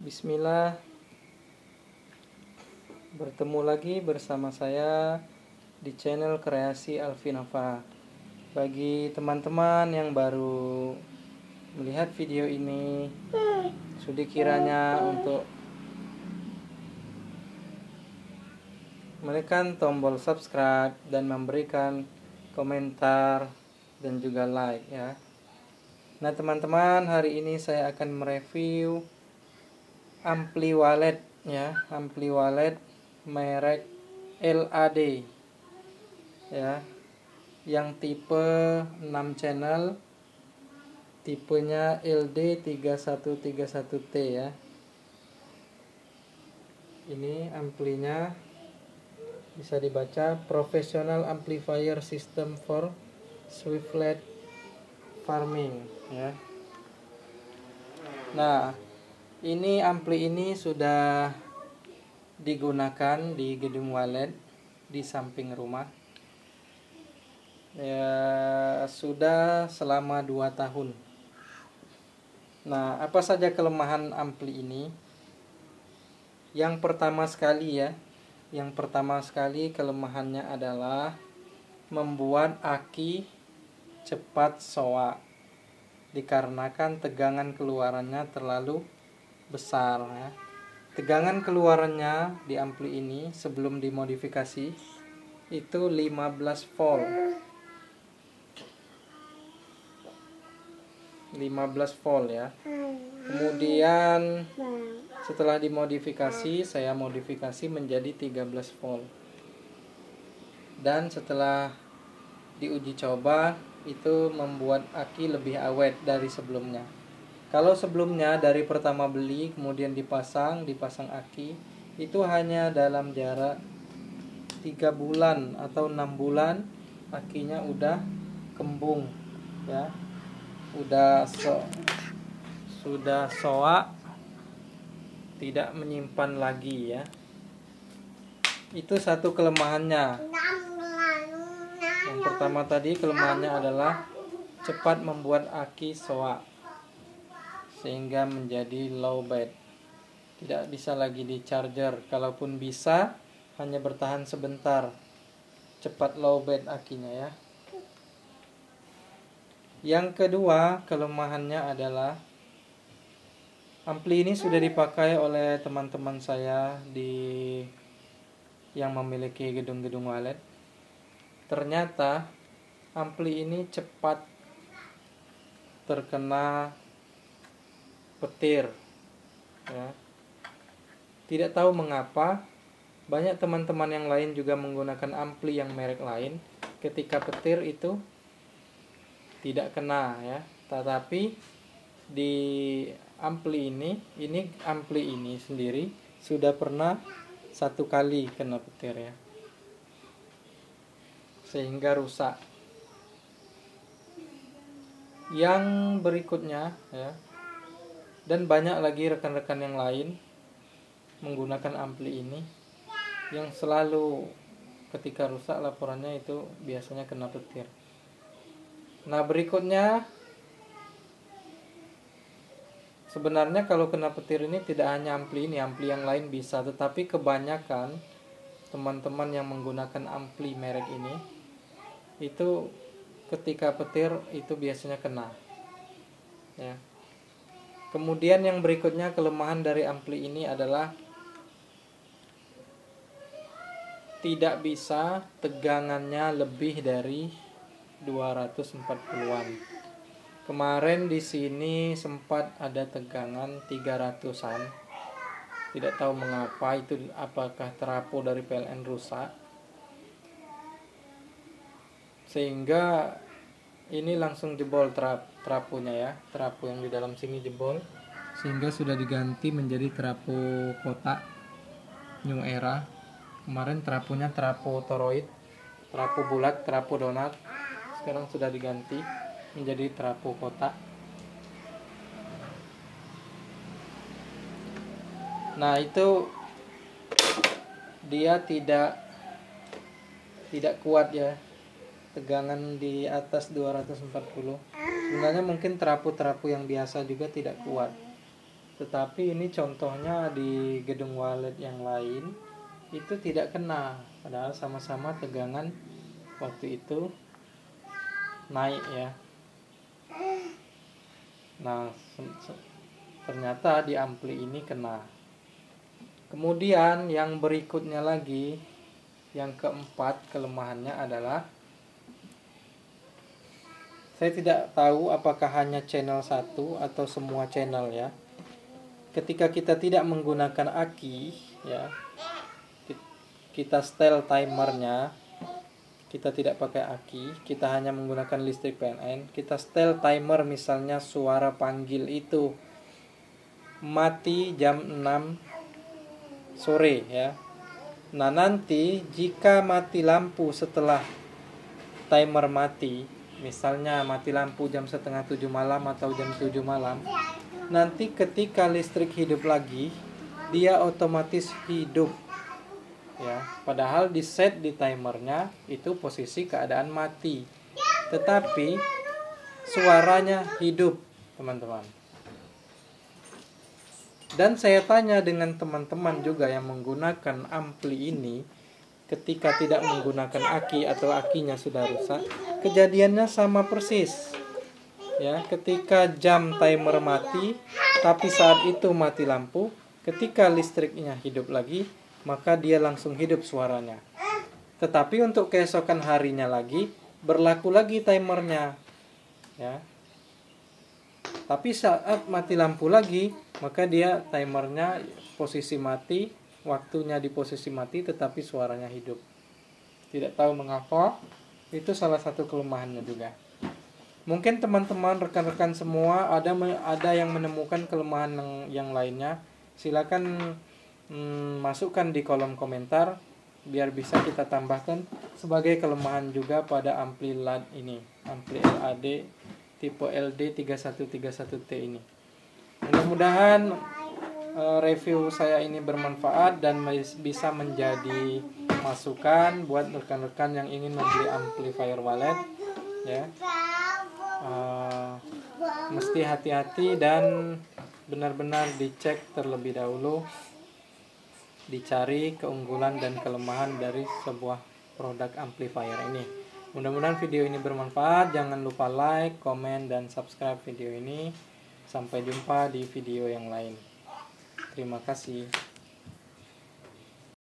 Bismillah, bertemu lagi bersama saya di channel Kreasi Alfinafa. Bagi teman-teman yang baru melihat video ini, sudi kiranya untuk menekan tombol subscribe dan memberikan komentar dan juga like ya. Nah teman-teman, hari ini saya akan mereview ampli wallet ya, ampli wallet merek LAD ya, yang tipe 6 channel, tipenya LD3131T ya. Ini amplinya bisa dibaca Professional Amplifier System for Swiftlet Farming ya. Nah, ini ampli ini sudah digunakan di gedung wallet di samping rumah ya, sudah selama 2 tahun. Nah, apa saja kelemahan ampli ini? Yang pertama sekali kelemahannya adalah membuat aki cepat soak dikarenakan tegangan keluarannya terlalu besar ya. Tegangan keluarannya di ampli ini sebelum dimodifikasi itu 15 volt. 15 volt ya. Kemudian setelah dimodifikasi, saya modifikasi menjadi 13 volt. Dan setelah diuji coba, itu membuat aki lebih awet dari sebelumnya. Kalau sebelumnya dari pertama beli kemudian dipasang aki, itu hanya dalam jarak 3 bulan atau 6 bulan akinya udah kembung ya. Sudah soak, tidak menyimpan lagi ya. Itu satu kelemahannya. Yang pertama tadi kelemahannya adalah cepat membuat aki soak sehingga menjadi low bed. Tidak bisa lagi di charger, kalaupun bisa hanya bertahan sebentar. Cepat low bed akinya ya. Yang kedua kelemahannya adalah ampli ini sudah dipakai oleh teman-teman saya yang memiliki gedung-gedung wallet. Ternyata ampli ini cepat terkena petir ya. Tidak tahu mengapa banyak teman-teman yang lain juga menggunakan ampli yang merek lain, ketika petir itu tidak kena ya. Tetapi di ampli ini sendiri sudah pernah 1 kali kena petir ya, sehingga rusak. Yang berikutnya ya, dan banyak lagi rekan-rekan yang lain menggunakan ampli ini yang selalu ketika rusak laporannya itu biasanya kena petir. Nah berikutnya, sebenarnya kalau kena petir ini tidak hanya ampli ini, ampli yang lain bisa, tetapi kebanyakan teman-teman yang menggunakan ampli merek ini itu ketika petir itu biasanya kena ya. Kemudian yang berikutnya kelemahan dari ampli ini adalah tidak bisa tegangannya lebih dari 240-an. Kemarin di sini sempat ada tegangan 300-an. Tidak tahu mengapa, itu apakah trafo dari PLN rusak, sehingga ini langsung jebol trafonya ya. Trafo yang di dalam sini jebol, sehingga sudah diganti menjadi trafo kotak new era. Kemarin trafonya trafo toroid, trafo bulat, trafo donat. Sekarang sudah diganti menjadi trafo kotak. Nah itu dia tidak kuat ya, tegangan di atas 240. Sebenarnya mungkin trafo yang biasa juga tidak kuat. Tetapi ini contohnya di gedung walet yang lain itu tidak kena, padahal sama-sama tegangan waktu itu naik ya. Nah, ternyata di ampli ini kena. Kemudian yang berikutnya lagi, yang keempat kelemahannya adalah, saya tidak tahu apakah hanya channel 1 atau semua channel ya. Ketika kita tidak menggunakan aki ya, kita setel timernya, kita tidak pakai aki, kita hanya menggunakan listrik PLN, kita setel timer misalnya suara panggil itu mati jam 6 sore ya. Nah, nanti jika mati lampu setelah timer mati, misalnya mati lampu jam setengah 7 malam atau jam 7 malam, nanti ketika listrik hidup lagi, dia otomatis hidup ya. Padahal di set di timernya itu posisi keadaan mati, tetapi suaranya hidup, teman-teman. Dan saya tanya dengan teman-teman juga yang menggunakan ampli ini, ketika tidak menggunakan aki atau akinya sudah rusak, kejadiannya sama persis ya. Ketika jam timer mati, tapi saat itu mati lampu, ketika listriknya hidup lagi, maka dia langsung hidup suaranya. Tetapi untuk keesokan harinya lagi berlaku lagi timernya ya. Tapi saat mati lampu lagi, maka dia timernya posisi mati, waktunya di posisi mati, tetapi suaranya hidup. Tidak tahu mengapa, itu salah satu kelemahannya juga. Mungkin teman-teman, rekan-rekan semua ada yang menemukan kelemahan yang lainnya. Silakan masukkan di kolom komentar biar bisa kita tambahkan sebagai kelemahan juga pada ampli LAD ini, ampli LAD tipe LD3131T ini. Mudah-mudahan review saya ini bermanfaat dan bisa menjadi masukan buat rekan-rekan yang ingin membeli amplifier walet ya. Mesti hati-hati dan benar-benar dicek terlebih dahulu, dicari keunggulan dan kelemahan dari sebuah produk amplifier ini. Mudah-mudahan video ini bermanfaat. Jangan lupa like, komen, dan subscribe video ini. Sampai jumpa di video yang lain. Terima kasih.